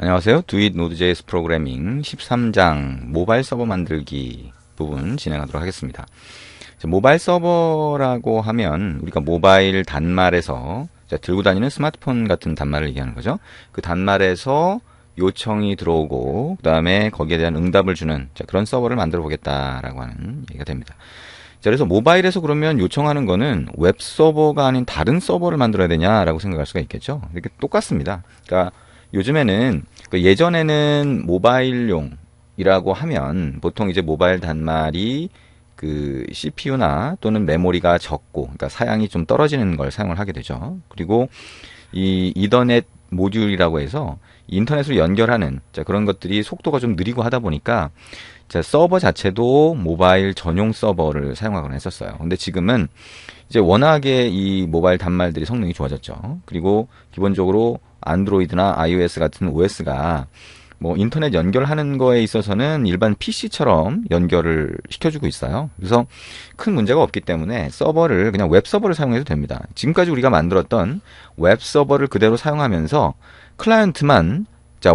안녕하세요. 두잇 노드.js 프로그래밍 13장 모바일 서버 만들기 부분 진행하도록 하겠습니다. 모바일 서버라고 하면 우리가 모바일 단말에서 들고 다니는 스마트폰 같은 단말을 얘기하는 거죠. 그 단말에서 요청이 들어오고 그 다음에 거기에 대한 응답을 주는 그런 서버를 만들어 보겠다라고 하는 얘기가 됩니다. 그래서 모바일에서 그러면 요청하는 거는 웹 서버가 아닌 다른 서버를 만들어야 되냐라고 생각할 수가 있겠죠. 이게 똑같습니다. 그러니까 요즘에는 예전에는 모바일용이라고 하면 보통 이제 모바일 단말이 그 CPU나 또는 메모리가 적고 그러니까 사양이 좀 떨어지는 걸 사용을 하게 되죠. 그리고 이 이더넷 모듈이라고 해서 인터넷으로 연결하는 그런 것들이 속도가 좀 느리고 하다 보니까 서버 자체도 모바일 전용 서버를 사용하거나 했었어요. 근데 지금은 이제 워낙에 이 모바일 단말들이 성능이 좋아졌죠. 그리고 기본적으로 안드로이드나 iOS 같은 OS가 뭐 인터넷 연결하는 거에 있어서는 일반 PC처럼 연결을 시켜주고 있어요. 그래서 큰 문제가 없기 때문에 서버를 그냥 웹 서버를 사용해도 됩니다. 지금까지 우리가 만들었던 웹 서버를 그대로 사용하면서 클라이언트만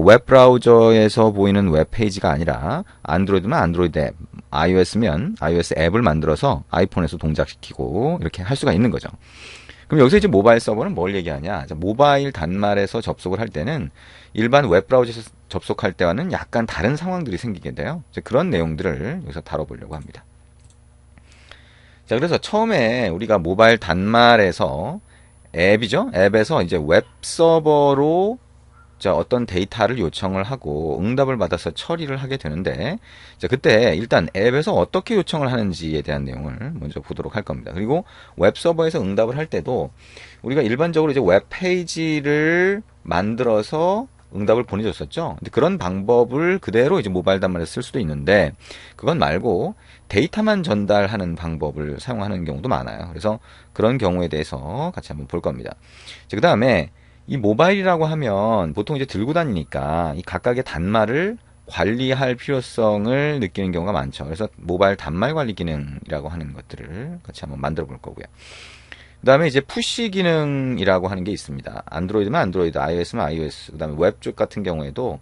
웹 브라우저에서 보이는 웹 페이지가 아니라 안드로이드면 안드로이드 앱, iOS면 iOS 앱을 만들어서 아이폰에서 동작시키고 이렇게 할 수가 있는 거죠. 그럼 여기서 이제 모바일 서버는 뭘 얘기하냐? 모바일 단말에서 접속을 할 때는 일반 웹 브라우저에서 접속할 때와는 약간 다른 상황들이 생기게 돼요. 그런 내용들을 여기서 다뤄보려고 합니다. 자, 그래서 처음에 우리가 모바일 단말에서 앱이죠? 앱에서 이제 웹 서버로 어떤 데이터를 요청을 하고 응답을 받아서 처리를 하게 되는데 그때 일단 앱에서 어떻게 요청을 하는지에 대한 내용을 먼저 보도록 할 겁니다. 그리고 웹 서버에서 응답을 할 때도 우리가 일반적으로 이제 웹 페이지를 만들어서 응답을 보내줬었죠. 근데 그런 방법을 그대로 이제 모바일 단말에서 쓸 수도 있는데 그건 말고 데이터만 전달하는 방법을 사용하는 경우도 많아요. 그래서 그런 경우에 대해서 같이 한번 볼 겁니다. 그 다음에 이 모바일이라고 하면 보통 이제 들고 다니니까 이 각각의 단말을 관리할 필요성을 느끼는 경우가 많죠. 그래서 모바일 단말 관리 기능이라고 하는 것들을 같이 한번 만들어 볼 거고요. 그 다음에 이제 푸시 기능이라고 하는 게 있습니다. 안드로이드면 안드로이드, iOS면 iOS, 그 다음에 웹 쪽 같은 경우에도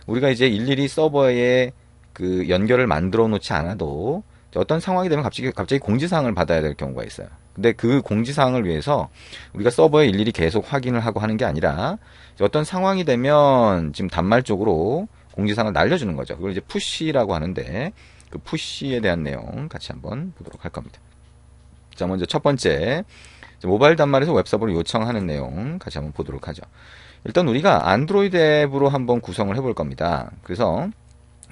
우리가 이제 일일이 서버에 그 연결을 만들어 놓지 않아도 어떤 상황이 되면 갑자기 공지사항을 받아야 될 경우가 있어요. 근데 그 공지사항을 위해서 우리가 서버에 일일이 계속 확인을 하고 하는 게 아니라 어떤 상황이 되면 지금 단말 쪽으로 공지사항을 날려주는 거죠. 그걸 이제 푸시라고 하는데 그 푸시에 대한 내용 같이 한번 보도록 할 겁니다. 자, 먼저 첫 번째 모바일 단말에서 웹서버를 요청하는 내용 같이 한번 보도록 하죠. 일단 우리가 안드로이드 앱으로 한번 구성을 해볼 겁니다. 그래서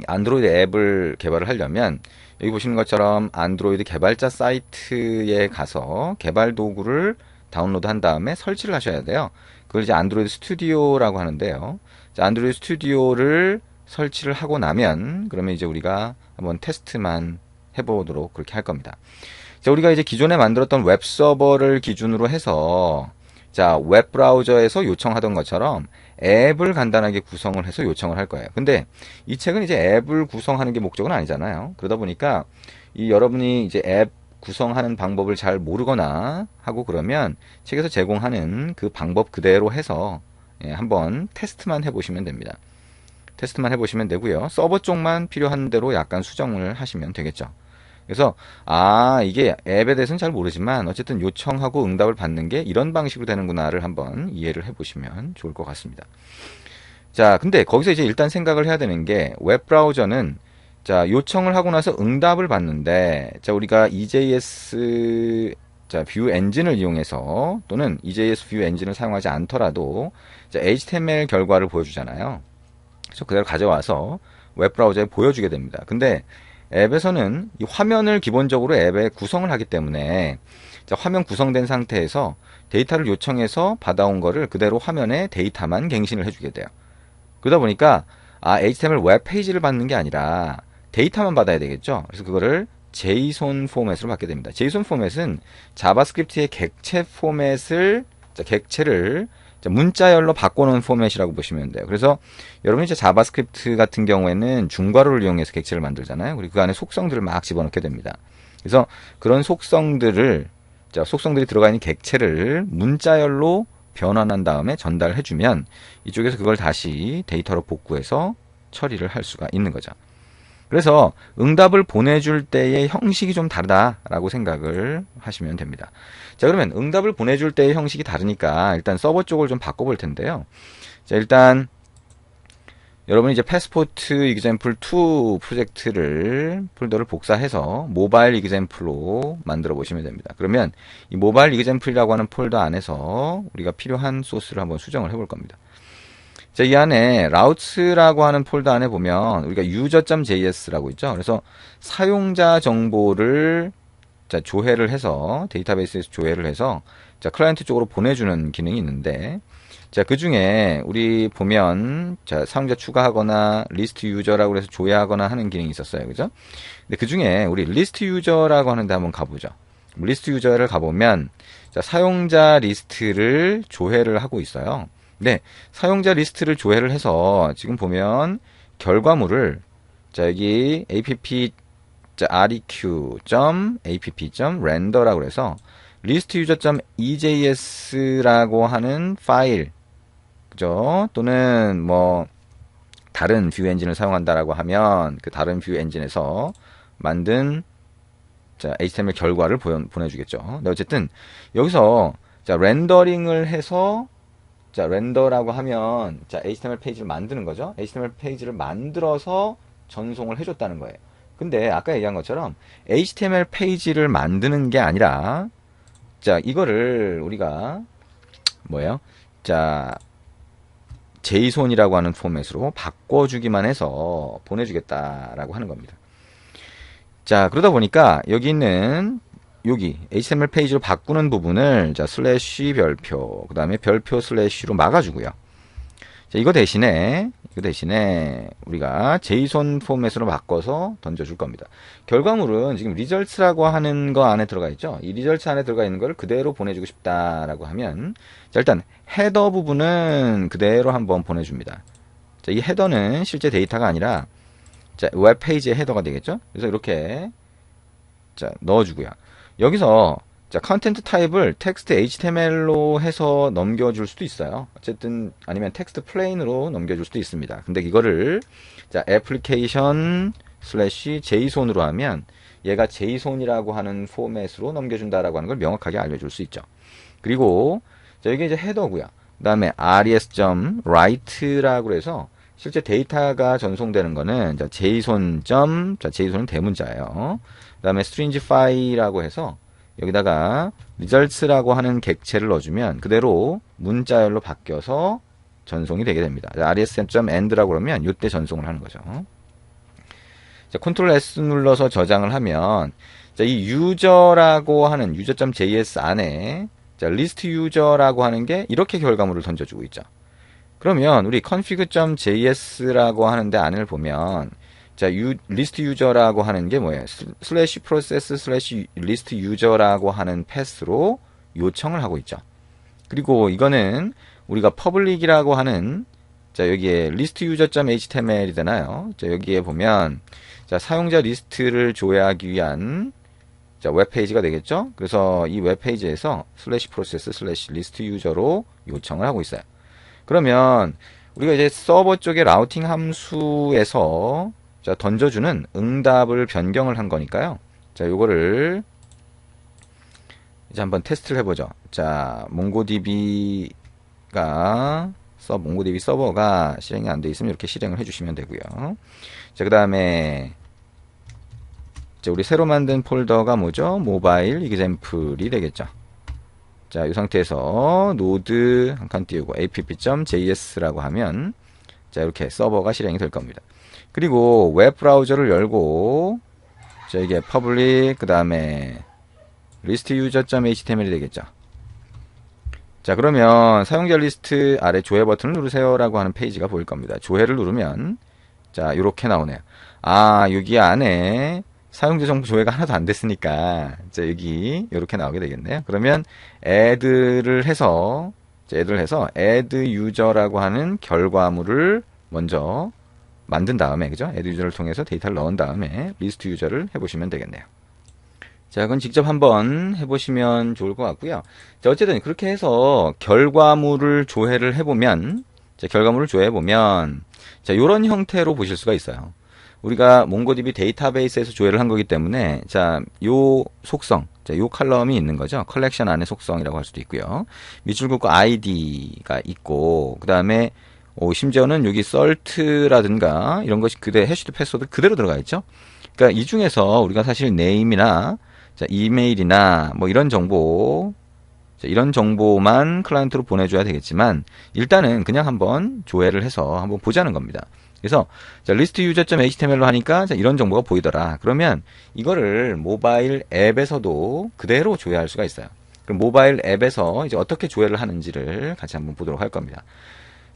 안드로이드 앱을 개발을 하려면 여기 보시는 것처럼 안드로이드 개발자 사이트에 가서 개발 도구를 다운로드 한 다음에 설치를 하셔야 돼요. 그걸 이제 안드로이드 스튜디오라고 하는데요. 안드로이드 스튜디오를 설치를 하고 나면 그러면 이제 우리가 한번 테스트만 해보도록 그렇게 할 겁니다. 우리가 이제 기존에 만들었던 웹 서버를 기준으로 해서 웹 브라우저에서 요청하던 것처럼 앱을 간단하게 구성을 해서 요청을 할 거예요. 근데 이 책은 이제 앱을 구성하는 게 목적은 아니잖아요. 그러다 보니까 여러분이 이제 앱 구성하는 방법을 잘 모르거나 하고 그러면 책에서 제공하는 그 방법 그대로 해서 한번 테스트만 해보시면 됩니다. 테스트만 해보시면 되고요. 서버 쪽만 필요한 대로 약간 수정을 하시면 되겠죠. 그래서 이게 앱에 대해서는 잘 모르지만 어쨌든 요청하고 응답을 받는 게 이런 방식으로 되는구나를 한번 이해를 해보시면 좋을 것 같습니다. 자, 근데 거기서 이제 일단 생각을 해야 되는 게 웹 브라우저는 요청을 하고 나서 응답을 받는데 우리가 EJS 뷰 엔진을 이용해서 또는 EJS 뷰 엔진을 사용하지 않더라도 HTML 결과를 보여주잖아요. 그래서 그대로 가져와서 웹 브라우저에 보여주게 됩니다. 근데 앱에서는 이 화면을 기본적으로 앱에 구성을 하기 때문에 화면 구성된 상태에서 데이터를 요청해서 받아온 거를 그대로 화면에 데이터만 갱신을 해주게 돼요. 그러다 보니까 HTML 웹 페이지를 받는 게 아니라 데이터만 받아야 되겠죠. 그래서 그거를 JSON 포맷으로 받게 됩니다. JSON 포맷은 자바스크립트의 객체 포맷을 객체를 문자열로 바꿔놓은 포맷이라고 보시면 돼요. 그래서 여러분이 이제 자바스크립트 같은 경우에는 중괄호를 이용해서 객체를 만들잖아요. 그리고 그 안에 속성들을 막 집어넣게 됩니다. 그래서 그런 속성들이 들어가 있는 객체를 문자열로 변환한 다음에 전달해주면 이쪽에서 그걸 다시 데이터로 복구해서 처리를 할 수가 있는 거죠. 그래서 응답을 보내줄 때의 형식이 좀 다르다라고 생각을 하시면 됩니다. 자, 그러면 응답을 보내줄 때의 형식이 다르니까 일단 서버 쪽을 좀 바꿔볼 텐데요. 자, 일단 여러분이 이제 패스포트 example 2 프로젝트를 폴더를 복사해서 모바일 example로 만들어 보시면 됩니다. 그러면 이 모바일 example이라고 하는 폴더 안에서 우리가 필요한 소스를 한번 수정을 해볼 겁니다. 자, 이 안에 routes라고 하는 폴더 안에 보면 우리가 user.js라고 있죠. 그래서 사용자 정보를 자, 조회를 해서 데이터베이스에서 조회를 해서 자, 클라이언트 쪽으로 보내주는 기능이 있는데 자, 그 중에 우리 보면 자, 사용자 추가하거나 리스트 유저라고 해서 조회하거나 하는 기능이 있었어요. 그죠? 근데 그 중에 우리 리스트 유저라고 하는데 한번 가보죠. 리스트 유저를 가보면 자, 사용자 리스트를 조회를 하고 있어요. 네, 사용자 리스트를 조회를 해서 지금 보면 결과물을 자, 여기 req.app.render라고 해서 listUser.ejs라고 하는 파일 그죠? 또는 뭐 다른 뷰 엔진을 사용한다라고 하면 그 다른 뷰 엔진에서 만든 자, HTML 결과를 보내주겠죠. 근데 어쨌든 여기서 자, 렌더링을 해서 자, 렌더라고 하면 자, HTML 페이지를 만드는 거죠. HTML 페이지를 만들어서 전송을 해줬다는 거예요. 근데 아까 얘기한 것처럼 HTML 페이지를 만드는 게 아니라 자, 이거를 우리가 뭐예요? 자, JSON이라고 하는 포맷으로 바꿔주기만 해서 보내주겠다라고 하는 겁니다. 자, 그러다 보니까 여기 있는 여기 HTML 페이지로 바꾸는 부분을 자, 슬래시 별표, 그 다음에 별표 슬래시로 막아주고요. 자, 이거 대신에 우리가 JSON 포맷으로 바꿔서 던져줄 겁니다. 결과물은 지금 results라고 하는 거 안에 들어가 있죠. 이 results 안에 들어가 있는 걸 그대로 보내주고 싶다라고 하면 자, 일단 헤더 부분은 그대로 한번 보내줍니다. 자, 이 헤더는 실제 데이터가 아니라 자, 웹페이지의 헤더가 되겠죠. 그래서 이렇게 자, 넣어주고요. 여기서 자, 컨텐트 타입을 텍스트 HTML로 해서 넘겨줄 수도 있어요. 어쨌든 아니면 텍스트 플레인으로 넘겨줄 수도 있습니다. 근데 이거를 자, 애플리케이션 슬래시 JSON으로 하면 얘가 JSON이라고 하는 포맷으로 넘겨준다라고 하는 걸 명확하게 알려줄 수 있죠. 그리고 자, 여기 이제 헤더고요. 그 다음에 res.write라고 해서 실제 데이터가 전송되는 거는 자, JSON. 자, JSON은 대문자예요. 그 다음에 stringify라고 해서 여기다가 results라고 하는 객체를 넣어주면 그대로 문자열로 바뀌어서 전송이 되게 됩니다. res.end라고 그러면 이때 전송을 하는 거죠. 자, Ctrl S 눌러서 저장을 하면 자, 이 user라고 하는 user.js 안에 자, list user라고 하는 게 이렇게 결과물을 던져주고 있죠. 그러면 우리 config.js라고 하는데 안을 보면 자, list user라고 하는 게 뭐예요? 슬래시 프로세스 슬래시 list user라고 하는 패스로 요청을 하고 있죠. 그리고 이거는 우리가 public이라고 하는 자, 여기에 list user.html이 되나요? 자, 여기에 보면 자, 사용자 리스트를 조회하기 위한 자, 웹페이지가 되겠죠? 그래서 이 웹페이지에서 슬래시 프로세스 슬래시 리스트 유저로 요청을 하고 있어요. 그러면 우리가 이제 서버 쪽의 라우팅 함수에서 자, 던져주는 응답을 변경을 한 거니까요. 자, 요거를 이제 한번 테스트를 해보죠. 자, 몽고DB 서버가 실행이 안 돼 있으면 이렇게 실행을 해주시면 되고요. 자, 그 다음에 우리 새로 만든 폴더가 뭐죠? 모바일 example이 되겠죠. 자, 이 상태에서 노드 한 칸 띄우고 app.js라고 하면 자, 이렇게 서버가 실행이 될 겁니다. 그리고 웹 브라우저를 열고 자, 이게 public 그 다음에 list user.html이 되겠죠. 자, 그러면 사용자 리스트 아래 조회 버튼을 누르세요 라고 하는 페이지가 보일 겁니다. 조회를 누르면 자, 이렇게 나오네요. 아, 여기 안에 사용자 정보 조회가 하나도 안 됐으니까 자, 여기 이렇게 나오게 되겠네요. 그러면 add를 해서 add user라고 하는 결과물을 먼저 만든 다음에 그죠? add user를 통해서 데이터를 넣은 다음에 list user를 해보시면 되겠네요. 자, 그건 직접 한번 해보시면 좋을 것 같고요. 자, 어쨌든 그렇게 해서 결과물을 조회를 해보면, 자, 결과물을 조회해보면, 자, 요런 형태로 보실 수가 있어요. 우리가 몽고디비 데이터베이스에서 조회를 한 거기 때문에, 자, 요 속성, 자, 요 칼럼이 있는 거죠. 컬렉션 안에 속성이라고 할 수도 있고요. 밑줄 긋고 아이디가 있고, 그 다음에, 심지어는 여기 썰트라든가, 이런 것이 그대로, 해시드 패스워드 그대로 들어가 있죠. 그러니까 이 중에서 우리가 사실 네임이나 자, 이메일이나 뭐 이런 정보, 자, 이런 정보만 클라이언트로 보내줘야 되겠지만 일단은 그냥 한번 조회를 해서 한번 보자는 겁니다. 그래서 자, 리스트 유저.html로 하니까 자, 이런 정보가 보이더라. 그러면 이거를 모바일 앱에서도 그대로 조회할 수가 있어요. 그럼 모바일 앱에서 이제 어떻게 조회를 하는지를 같이 한번 보도록 할 겁니다.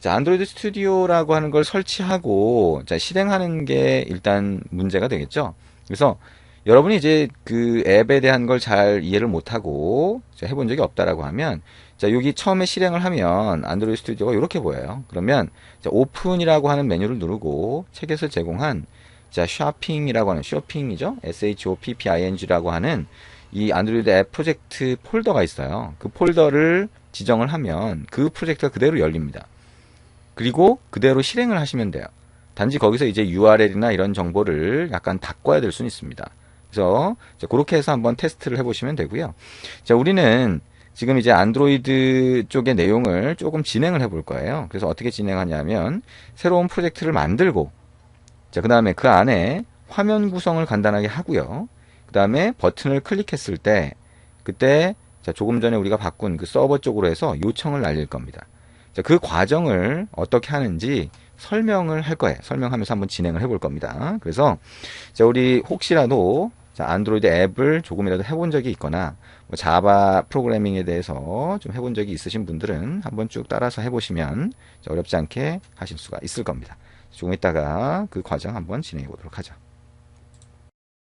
자, 안드로이드 스튜디오라고 하는 걸 설치하고 자, 실행하는 게 일단 문제가 되겠죠. 그래서 여러분이 이제 그 앱에 대한 걸 잘 이해를 못하고 해본 적이 없다라고 하면 자, 여기 처음에 실행을 하면 안드로이드 스튜디오가 이렇게 보여요. 그러면 자, 오픈이라고 하는 메뉴를 누르고 책에서 제공한 자, 쇼핑이라고 하는 쇼핑이죠. shopping라고 하는 이 안드로이드 앱 프로젝트 폴더가 있어요. 그 폴더를 지정을 하면 그 프로젝트가 그대로 열립니다. 그리고 그대로 실행을 하시면 돼요. 단지 거기서 이제 URL이나 이런 정보를 약간 바꿔야 될 수는 있습니다. 그래서 그렇게 해서 한번 테스트를 해보시면 되고요. 자, 우리는 지금 이제 안드로이드 쪽의 내용을 조금 진행을 해볼 거예요. 그래서 어떻게 진행하냐면 새로운 프로젝트를 만들고 자, 그 다음에 그 안에 화면 구성을 간단하게 하고요. 그 다음에 버튼을 클릭했을 때 그때 자, 조금 전에 우리가 바꾼 그 서버 쪽으로 해서 요청을 날릴 겁니다. 자, 그 과정을 어떻게 하는지 설명을 할 거예요. 설명하면서 한번 진행을 해볼 겁니다. 그래서 자, 우리 혹시라도 자, 안드로이드 앱을 조금이라도 해본 적이 있거나 뭐 자바 프로그래밍에 대해서 좀 해본 적이 있으신 분들은 한번 쭉 따라서 해보시면 어렵지 않게 하실 수가 있을 겁니다. 조금 이따가 그 과정 한번 진행해 보도록 하죠.